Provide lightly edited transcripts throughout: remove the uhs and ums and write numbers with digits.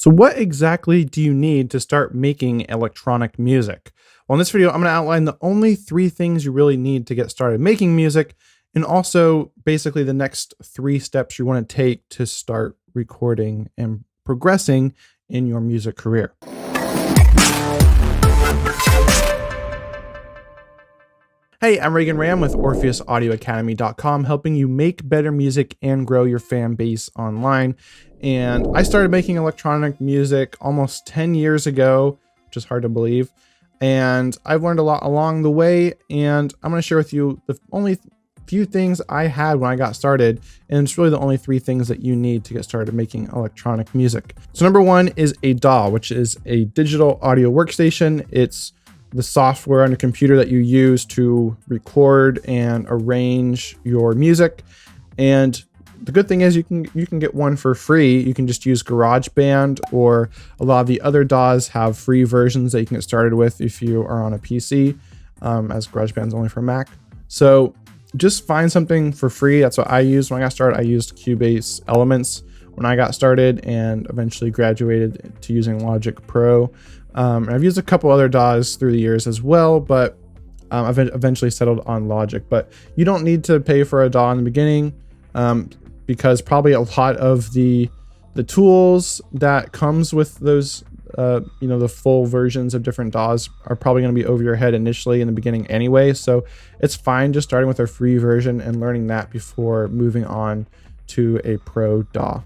So what exactly do you need to start making electronic music? Well, in this video, I'm going to outline the only 3 things you really need to get started making music, and also basically the next 3 steps you want to take to start recording and progressing in your music career. Hey, I'm Reagan Ram with OrpheusAudioAcademy.com, helping you make better music and grow your fan base online. And I started making electronic music almost 10 years ago, which is hard to believe. And I've learned a lot along the way, and I'm going to share with you the only few things I had when I got started, and it's really the only 3 things that you need to get started making electronic music. So number 1 is a DAW, which is a digital audio workstation. It's the software on your computer that you use to record and arrange your music. And the good thing is you can get one for free. You can just use GarageBand, or a lot of the other DAWs have free versions that you can get started with if you are on a PC, as GarageBand's only for Mac. So just find something for free. That's what I used when I got started. I used Cubase Elements when I got started, and eventually graduated to using Logic Pro. And I've used a couple other DAWs through the years as well, but I've eventually settled on Logic. But you don't need to pay for a DAW in the beginning, because probably a lot of the tools that comes with those, the full versions of different DAWs are probably going to be over your head initially in the beginning anyway. So it's fine just starting with a free version and learning that before moving on to a pro DAW.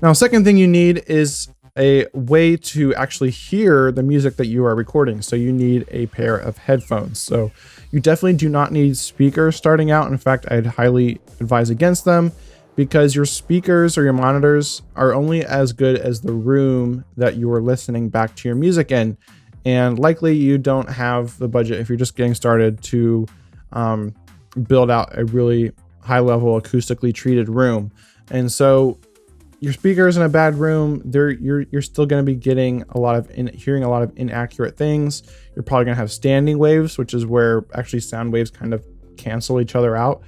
Now, second thing you need is a way to actually hear the music that you are recording. So you need a pair of headphones. So you definitely do not need speakers starting out. In fact, I'd highly advise against them, because your speakers or your monitors are only as good as the room that you are listening back to your music in. And likely you don't have the budget, if you're just getting started, to build out a really high level acoustically treated room. And so your speakers in a bad room, you're still going to be getting hearing a lot of inaccurate things. You're probably going to have standing waves, which is where actually sound waves kind of cancel each other out.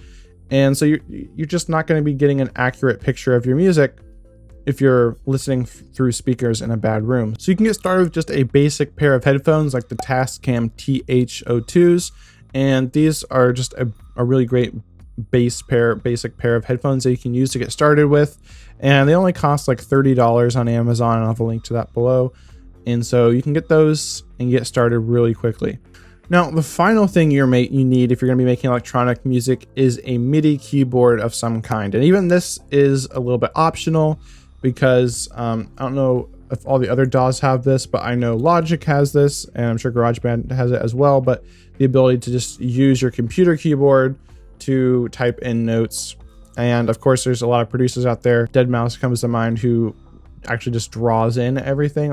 And so you're just not going to be getting an accurate picture of your music if you're listening through speakers in a bad room. So you can get started with just a basic pair of headphones like the Tascam TH02s. And these are just a really great basic pair of headphones that you can use to get started with. And they only cost like $30 on Amazon, and I'll have a link to that below. And so you can get those and get started really quickly. Now, the final thing you need if you're going to be making electronic music is a MIDI keyboard of some kind. And even this is a little bit optional, because I don't know if all the other DAWs have this, but I know Logic has this, and I'm sure GarageBand has it as well. But the ability to just use your computer keyboard to type in notes. And of course, there's a lot of producers out there. deadmau5 comes to mind, who actually just draws in everything.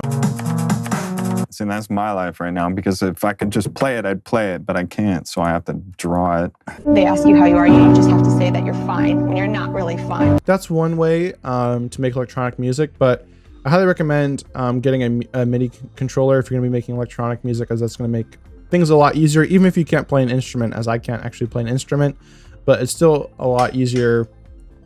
See, that's my life right now, because if I could just play it, I'd play it, but I can't, so I have to draw it. They ask you how you are, you don't just have to say that you're fine when you're not really fine. That's one way to make electronic music, but I highly recommend getting a MIDI controller if you're going to be making electronic music, as that's going to make things a lot easier, even if you can't play an instrument, as I can't actually play an instrument. But it's still a lot easier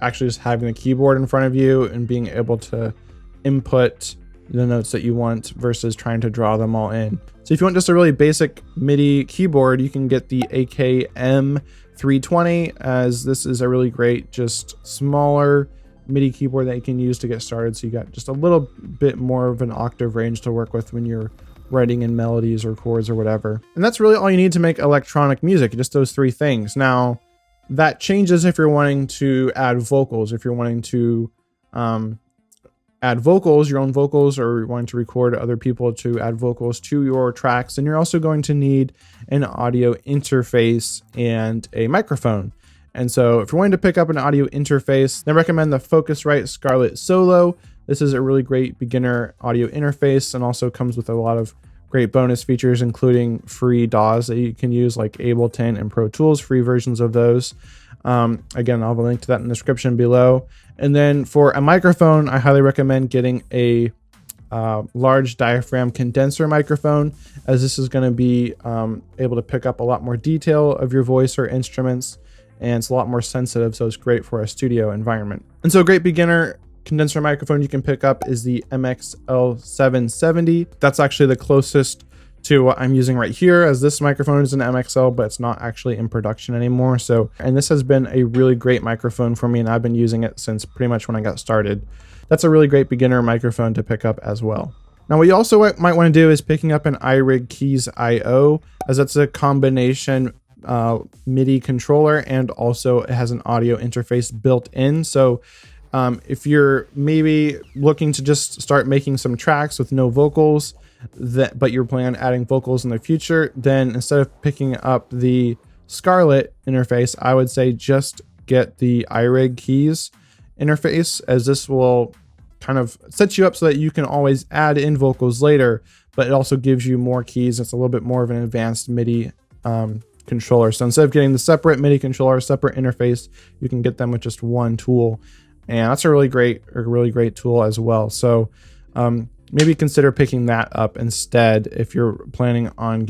actually just having the keyboard in front of you and being able to input the notes that you want versus trying to draw them all in. So if you want just a really basic MIDI keyboard, you can get the AKM320, as this is a really great, just smaller MIDI keyboard that you can use to get started. So you got just a little bit more of an octave range to work with when you're writing in melodies or chords or whatever. And that's really all you need to make electronic music, just those 3 things. Now, that changes if you're wanting to add vocals. If you're wanting to add vocals, your own vocals, or you're wanting to record other people to add vocals to your tracks, then you're also going to need an audio interface and a microphone. And so if you're wanting to pick up an audio interface, then I recommend the Focusrite Scarlett Solo. This is a really great beginner audio interface, and also comes with a lot of great bonus features, including free DAWs that you can use, like Ableton and Pro Tools, free versions of those. Again, I'll have a link to that in the description below. And then for a microphone, I highly recommend getting a large diaphragm condenser microphone, as this is going to be able to pick up a lot more detail of your voice or instruments, and it's a lot more sensitive, so it's great for a studio environment. And so a great beginner condenser microphone you can pick up is the MXL770. That's actually the closest to what I'm using right here, as this microphone is an MXL, but it's not actually in production anymore. So, and this has been a really great microphone for me, and I've been using it since pretty much when I got started. That's a really great beginner microphone to pick up as well. Now, what you also might want to do is picking up an iRig Keys IO, as that's a combination MIDI controller, and also it has an audio interface built in. So if you're maybe looking to just start making some tracks with no vocals, but you're planning on adding vocals in the future, then instead of picking up the Scarlett interface, I would say just get the iRig Keys interface, as this will kind of set you up so that you can always add in vocals later, but it also gives you more keys. It's a little bit more of an advanced MIDI controller. So instead of getting the separate MIDI controller, separate interface, you can get them with just one tool. And that's a really great tool as well. So maybe consider picking that up instead if you're planning on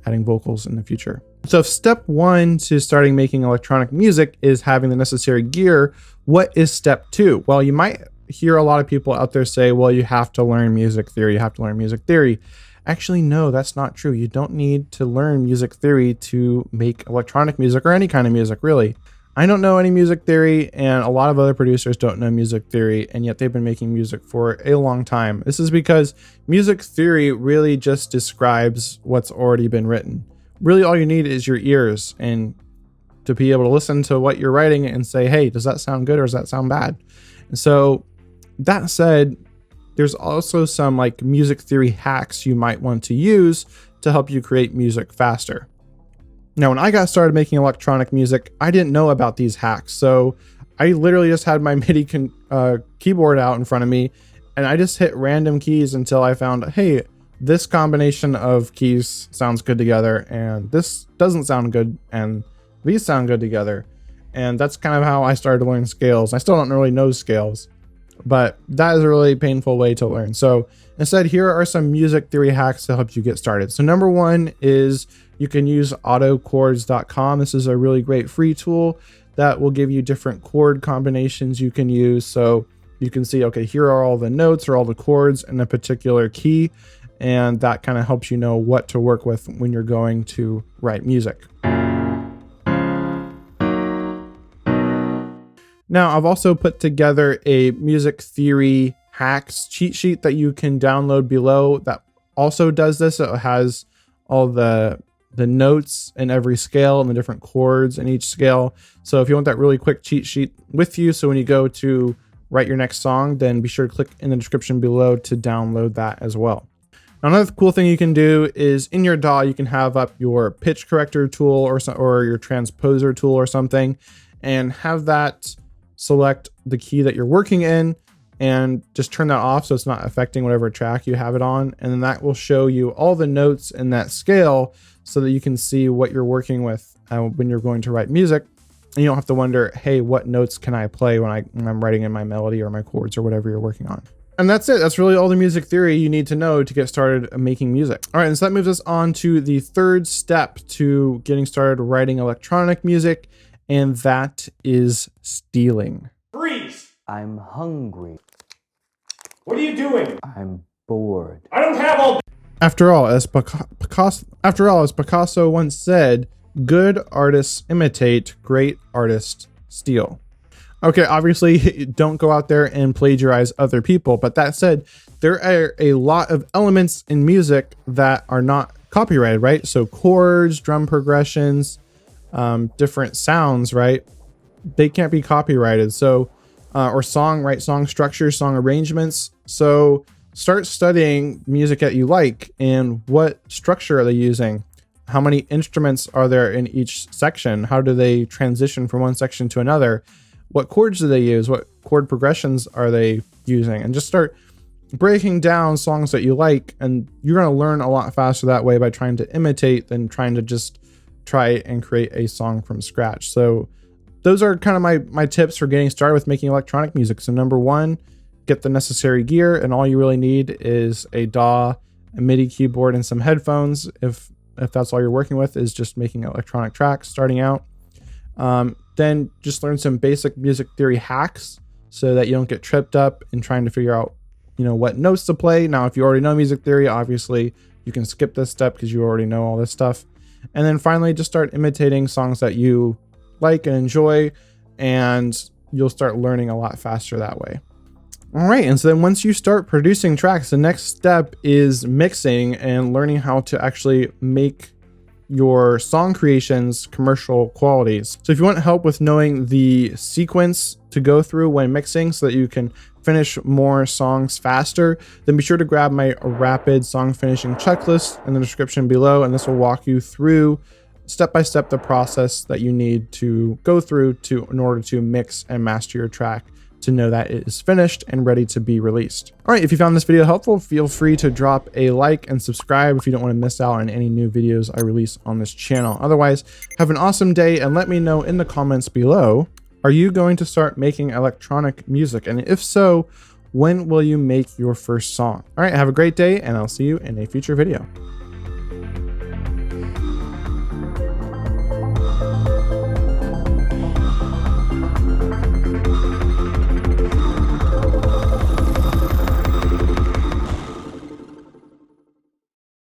adding vocals in the future. So if step one to starting making electronic music is having the necessary gear, what is step two? Well, you might hear a lot of people out there say, well, you have to learn music theory. Actually, no, that's not true. You don't need to learn music theory to make electronic music or any kind of music, really. I don't know any music theory, and a lot of other producers don't know music theory, and yet they've been making music for a long time. This is because music theory really just describes what's already been written. Really, all you need is your ears and to be able to listen to what you're writing and say, hey, does that sound good or does that sound bad? And so that said, there's also some like music theory hacks you might want to use to help you create music faster. Now, when I got started making electronic music, I didn't know about these hacks. So I literally just had my MIDI keyboard out in front of me, and I just hit random keys until I found, hey, this combination of keys sounds good together, and this doesn't sound good, and these sound good together. And that's kind of how I started to learn scales. I still don't really know scales, but that is a really painful way to learn. So instead, here are some music theory hacks to help you get started. So number one is you can use autochords.com. This is a really great free tool that will give you different chord combinations you can use. So you can see, okay, here are all the notes or all the chords in a particular key. And that kind of helps you know what to work with when you're going to write music. Now, I've also put together a music theory hacks cheat sheet that you can download below that also does this. It has all the notes in every scale and the different chords in each scale. So if you want that really quick cheat sheet with you, so when you go to write your next song, then be sure to click in the description below to download that as well. Now, another cool thing you can do is in your DAW, you can have up your pitch corrector tool or your transposer tool or something, and have that select the key that you're working in and just turn that off so it's not affecting whatever track you have it on. And then that will show you all the notes in that scale so that you can see what you're working with when you're going to write music. And you don't have to wonder, hey, what notes can I play when I'm writing in my melody or my chords or whatever you're working on. And that's it. That's really all the music theory you need to know to get started making music. All right, and so that moves us on to the third step to getting started writing electronic music, and that is stealing. Freeze! I'm hungry. What are you doing? I'm bored. I don't have all. After all, as Picasso once said, good artists imitate, great artists steal. Okay, obviously, don't go out there and plagiarize other people. But that said, there are a lot of elements in music that are not copyrighted, right? So chords, drum progressions, different sounds, right? They can't be copyrighted. So, or song structure, song arrangements. So start studying music that you like and what structure are they using? How many instruments are there in each section? How do they transition from one section to another? What chords do they use? What chord progressions are they using? And just start breaking down songs that you like, and you're going to learn a lot faster that way by trying to imitate than trying to just try and create a song from scratch. So those are kind of my tips for getting started with making electronic music. So number one, get the necessary gear, and all you really need is a DAW, a MIDI keyboard, and some headphones. If that's all you're working with, is just making electronic tracks starting out. Then just learn some basic music theory hacks. so that you don't get tripped up in trying to figure out, what notes to play. Now, if you already know music theory, obviously you can skip this step because you already know all this stuff. And then finally, just start imitating songs that you like and enjoy, and you'll start learning a lot faster that way. All right, and so then once you start producing tracks, the next step is mixing and learning how to actually make your song creations commercial qualities. So if you want help with knowing the sequence to go through when mixing so that you can finish more songs faster, then be sure to grab my rapid song finishing checklist in the description below, and this will walk you through step by step the process that you need to go through in order to mix and master your track to know that it is finished and ready to be released. All right, if you found this video helpful, feel free to drop a like and subscribe if you don't want to miss out on any new videos I release on this channel. Otherwise, have an awesome day, and let me know in the comments below, are you going to start making electronic music? And if so, when will you make your first song? All right, have a great day, and I'll see you in a future video.